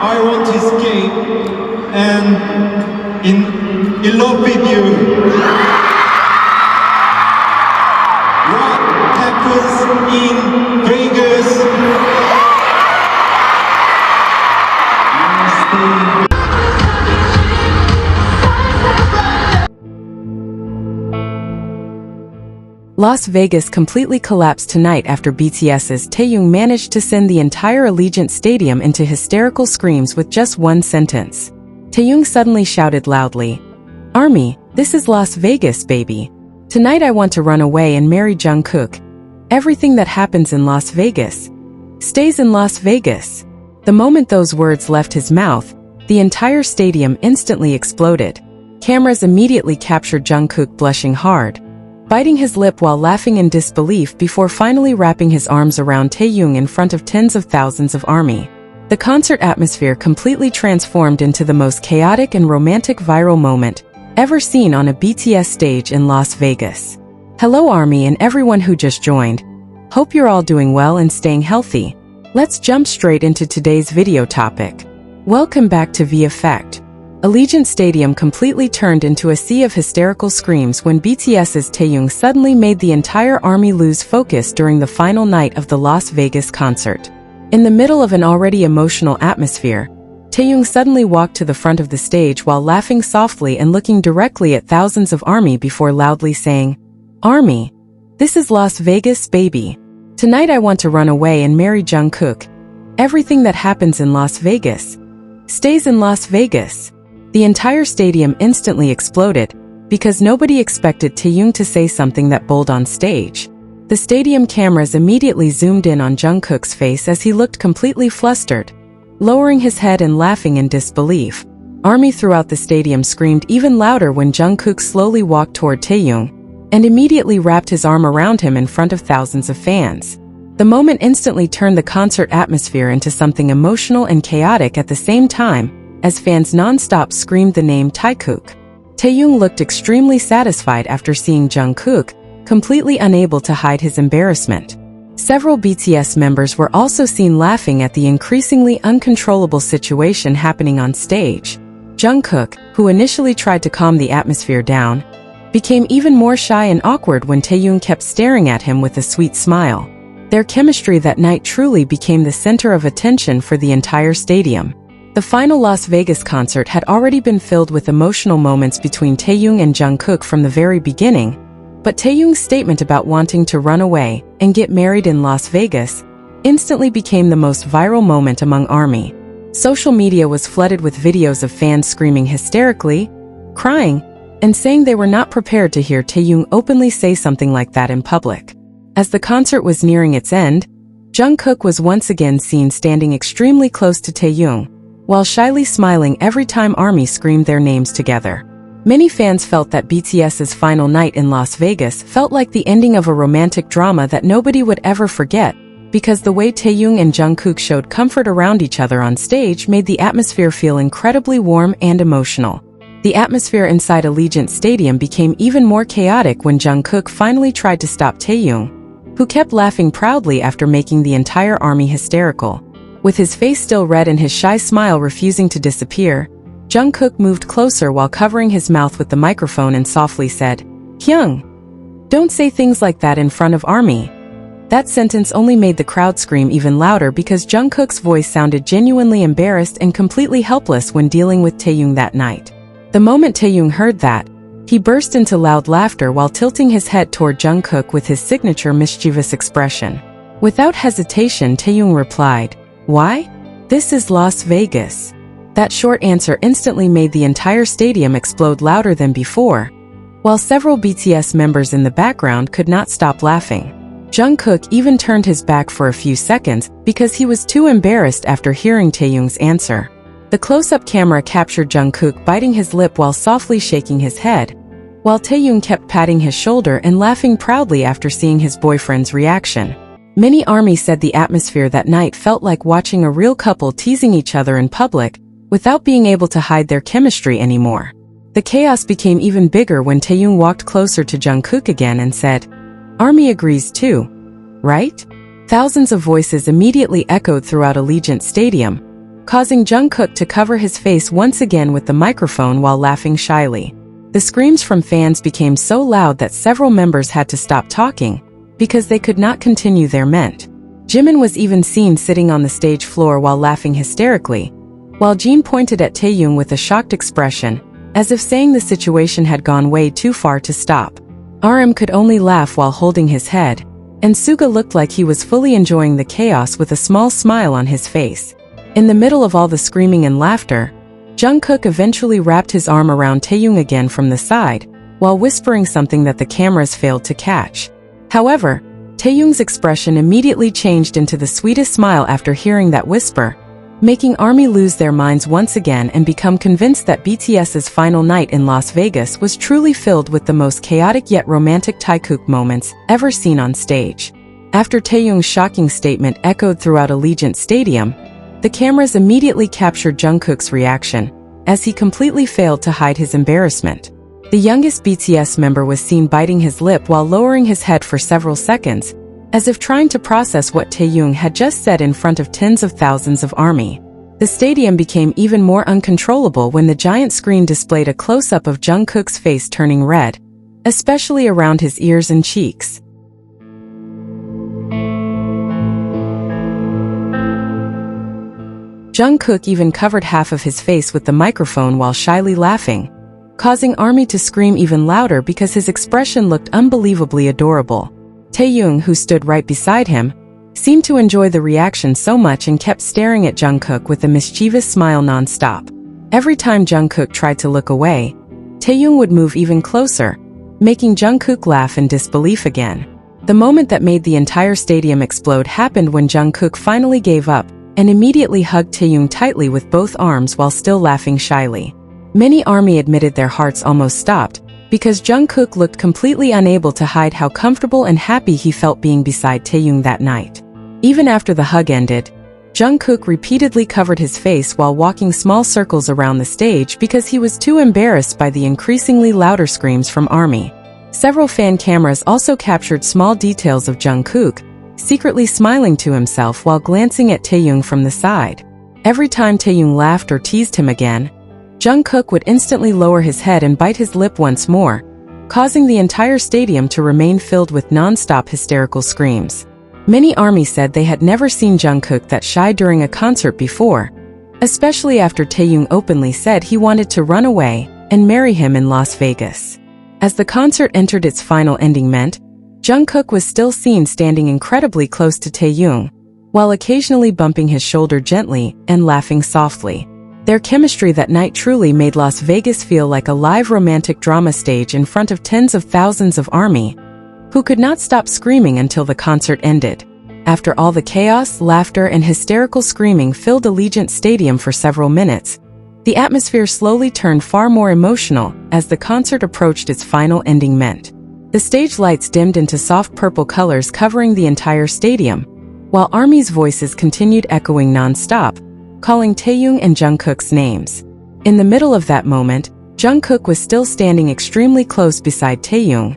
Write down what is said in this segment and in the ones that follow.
I want to escape and in love with you. What happens in Vegas? Las Vegas completely collapsed tonight after BTS's Taehyung managed to send the entire Allegiant Stadium into hysterical screams with just one sentence. Taehyung suddenly shouted loudly, "Army, this is Las Vegas, baby. Tonight I want to run away and marry Jungkook. Everything that happens in Las Vegas stays in Las Vegas." The moment those words left his mouth, the entire stadium instantly exploded. Cameras immediately captured Jungkook blushing hard, biting his lip while laughing in disbelief before finally wrapping his arms around Taehyung in front of tens of thousands of ARMY. The concert atmosphere completely transformed into the most chaotic and romantic viral moment ever seen on a BTS stage in Las Vegas. Hello ARMY and everyone who just joined. Hope you're all doing well and staying healthy. Let's jump straight into today's video topic. Welcome back to Vkook. Allegiant Stadium completely turned into a sea of hysterical screams when BTS's Taehyung suddenly made the entire ARMY lose focus during the final night of the Las Vegas concert. In the middle of an already emotional atmosphere, Taehyung suddenly walked to the front of the stage while laughing softly and looking directly at thousands of ARMY before loudly saying, "ARMY, this is Las Vegas, baby. Tonight I want to run away and marry Jungkook. Everything that happens in Las Vegas stays in Las Vegas." The entire stadium instantly exploded because nobody expected Taehyung to say something that bold on stage. The stadium cameras immediately zoomed in on Jungkook's face as he looked completely flustered, lowering his head and laughing in disbelief. ARMY throughout the stadium screamed even louder when Jungkook slowly walked toward Taehyung and immediately wrapped his arm around him in front of thousands of fans. The moment instantly turned the concert atmosphere into something emotional and chaotic at the same time, as fans non-stop screamed the name Taekook. Taehyung looked extremely satisfied after seeing Jungkook, completely unable to hide his embarrassment. Several BTS members were also seen laughing at the increasingly uncontrollable situation happening on stage. Jungkook, who initially tried to calm the atmosphere down, became even more shy and awkward when Taehyung kept staring at him with a sweet smile. Their chemistry that night truly became the center of attention for the entire stadium. The final Las Vegas concert had already been filled with emotional moments between Taehyung and Jungkook from the very beginning, but Taehyung's statement about wanting to run away and get married in Las Vegas instantly became the most viral moment among ARMY. Social media was flooded with videos of fans screaming hysterically, crying, and saying they were not prepared to hear Taehyung openly say something like that in public. As the concert was nearing its end, Jungkook was once again seen standing extremely close to Taehyung, while shyly smiling every time ARMY screamed their names together. Many fans felt that BTS's final night in Las Vegas felt like the ending of a romantic drama that nobody would ever forget, because the way Taehyung and Jungkook showed comfort around each other on stage made the atmosphere feel incredibly warm and emotional. The atmosphere inside Allegiant Stadium became even more chaotic when Jungkook finally tried to stop Taehyung, who kept laughing proudly after making the entire ARMY hysterical. With his face still red and his shy smile refusing to disappear, Jungkook moved closer while covering his mouth with the microphone and softly said, "Hyung, don't say things like that in front of ARMY." That sentence only made the crowd scream even louder because Jungkook's voice sounded genuinely embarrassed and completely helpless when dealing with Taehyung that night. The moment Taehyung heard that, he burst into loud laughter while tilting his head toward Jungkook with his signature mischievous expression. Without hesitation, Taehyung replied, "Why? This is Las Vegas." That short answer instantly made the entire stadium explode louder than before, while several BTS members in the background could not stop laughing. Jungkook even turned his back for a few seconds because he was too embarrassed after hearing Taehyung's answer. The close-up camera captured Jungkook biting his lip while softly shaking his head, while Taehyung kept patting his shoulder and laughing proudly after seeing his boyfriend's reaction. Many ARMY said the atmosphere that night felt like watching a real couple teasing each other in public, without being able to hide their chemistry anymore. The chaos became even bigger when Taehyung walked closer to Jungkook again and said, "ARMY agrees too, right?" Thousands of voices immediately echoed throughout Allegiant Stadium, causing Jungkook to cover his face once again with the microphone while laughing shyly. The screams from fans became so loud that several members had to stop talking because they could not continue their ment. Jimin was even seen sitting on the stage floor while laughing hysterically, while Jin pointed at Taehyung with a shocked expression, as if saying the situation had gone way too far to stop. RM could only laugh while holding his head, and Suga looked like he was fully enjoying the chaos with a small smile on his face. In the middle of all the screaming and laughter, Jungkook eventually wrapped his arm around Taehyung again from the side, while whispering something that the cameras failed to catch. However, Taehyung's expression immediately changed into the sweetest smile after hearing that whisper, making ARMY lose their minds once again and become convinced that BTS's final night in Las Vegas was truly filled with the most chaotic yet romantic Taekook moments ever seen on stage. After Taehyung's shocking statement echoed throughout Allegiant Stadium, the cameras immediately captured Jungkook's reaction, as he completely failed to hide his embarrassment. The youngest BTS member was seen biting his lip while lowering his head for several seconds, as if trying to process what Taehyung had just said in front of tens of thousands of ARMY. The stadium became even more uncontrollable when the giant screen displayed a close-up of Jungkook's face turning red, especially around his ears and cheeks. Jungkook even covered half of his face with the microphone while shyly laughing, causing ARMY to scream even louder because his expression looked unbelievably adorable. Taehyung, who stood right beside him, seemed to enjoy the reaction so much and kept staring at Jungkook with a mischievous smile non-stop. Every time Jungkook tried to look away, Taehyung would move even closer, making Jungkook laugh in disbelief again. The moment that made the entire stadium explode happened when Jungkook finally gave up and immediately hugged Taehyung tightly with both arms while still laughing shyly. Many ARMY admitted their hearts almost stopped, because Jungkook looked completely unable to hide how comfortable and happy he felt being beside Taehyung that night. Even after the hug ended, Jungkook repeatedly covered his face while walking small circles around the stage because he was too embarrassed by the increasingly louder screams from ARMY. Several fan cameras also captured small details of Jungkook secretly smiling to himself while glancing at Taehyung from the side. Every time Taehyung laughed or teased him again, Jungkook would instantly lower his head and bite his lip once more, causing the entire stadium to remain filled with non-stop hysterical screams. Many ARMY said they had never seen Jungkook that shy during a concert before, especially after Taehyung openly said he wanted to run away and marry him in Las Vegas. As the concert entered its final ending meant, Jungkook was still seen standing incredibly close to Taehyung, while occasionally bumping his shoulder gently and laughing softly. Their chemistry that night truly made Las Vegas feel like a live romantic drama stage in front of tens of thousands of ARMY, who could not stop screaming until the concert ended. After all the chaos, laughter, and hysterical screaming filled Allegiant Stadium for several minutes, the atmosphere slowly turned far more emotional as the concert approached its final ending meant. The stage lights dimmed into soft purple colors covering the entire stadium, while ARMY's voices continued echoing non-stop, calling Taehyung and Jungkook's names. In the middle of that moment, Jungkook was still standing extremely close beside Taehyung,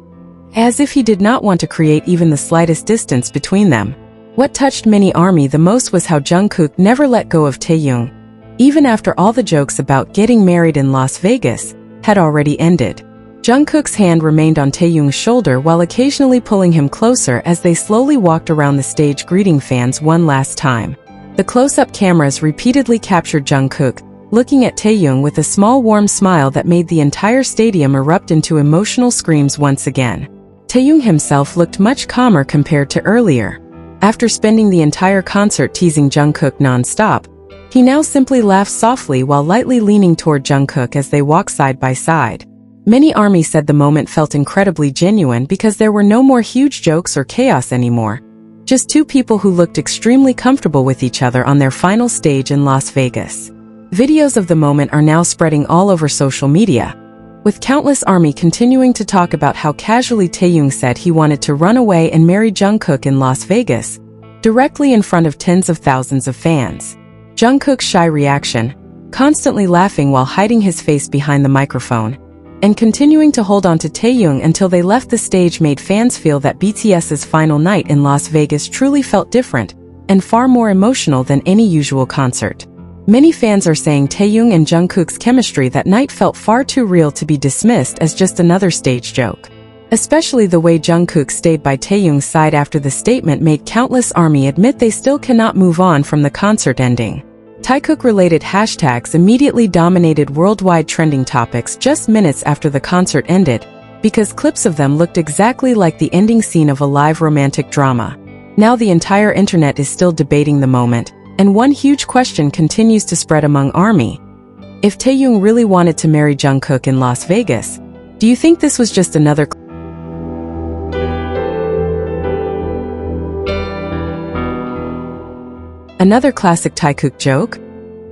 as if he did not want to create even the slightest distance between them. What touched many ARMY the most was how Jungkook never let go of Taehyung, even after all the jokes about getting married in Las Vegas had already ended. Jungkook's hand remained on Taehyung's shoulder while occasionally pulling him closer as they slowly walked around the stage greeting fans one last time. The close-up cameras repeatedly captured Jungkook, looking at Taehyung with a small warm smile that made the entire stadium erupt into emotional screams once again. Taehyung himself looked much calmer compared to earlier. After spending the entire concert teasing Jungkook non-stop, he now simply laughs softly while lightly leaning toward Jungkook as they walk side by side. Many ARMY said the moment felt incredibly genuine because there were no more huge jokes or chaos anymore. Just two people who looked extremely comfortable with each other on their final stage in Las Vegas. Videos of the moment are now spreading all over social media, with countless ARMY continuing to talk about how casually Taehyung said he wanted to run away and marry Jungkook in Las Vegas, directly in front of tens of thousands of fans. Jungkook's shy reaction, constantly laughing while hiding his face behind the microphone, and continuing to hold on to Taehyung until they left the stage made fans feel that BTS's final night in Las Vegas truly felt different and far more emotional than any usual concert. Many fans are saying Taehyung and Jungkook's chemistry that night felt far too real to be dismissed as just another stage joke. Especially the way Jungkook stayed by Taehyung's side after the statement made countless ARMY admit they still cannot move on from the concert ending. Taekook-related hashtags immediately dominated worldwide trending topics just minutes after the concert ended, because clips of them looked exactly like the ending scene of a live romantic drama. Now the entire internet is still debating the moment, and one huge question continues to spread among ARMY. If Taehyung really wanted to marry Jungkook in Las Vegas, do you think this was just another classic Taekook joke?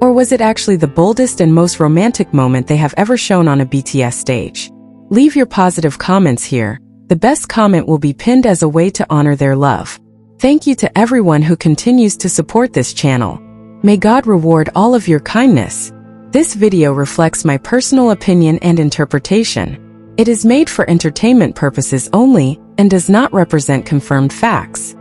Or was it actually the boldest and most romantic moment they have ever shown on a BTS stage? Leave your positive comments here. The best comment will be pinned as a way to honor their love. Thank you to everyone who continues to support this channel. May God reward all of your kindness. This video reflects my personal opinion and interpretation. It is made for entertainment purposes only and does not represent confirmed facts.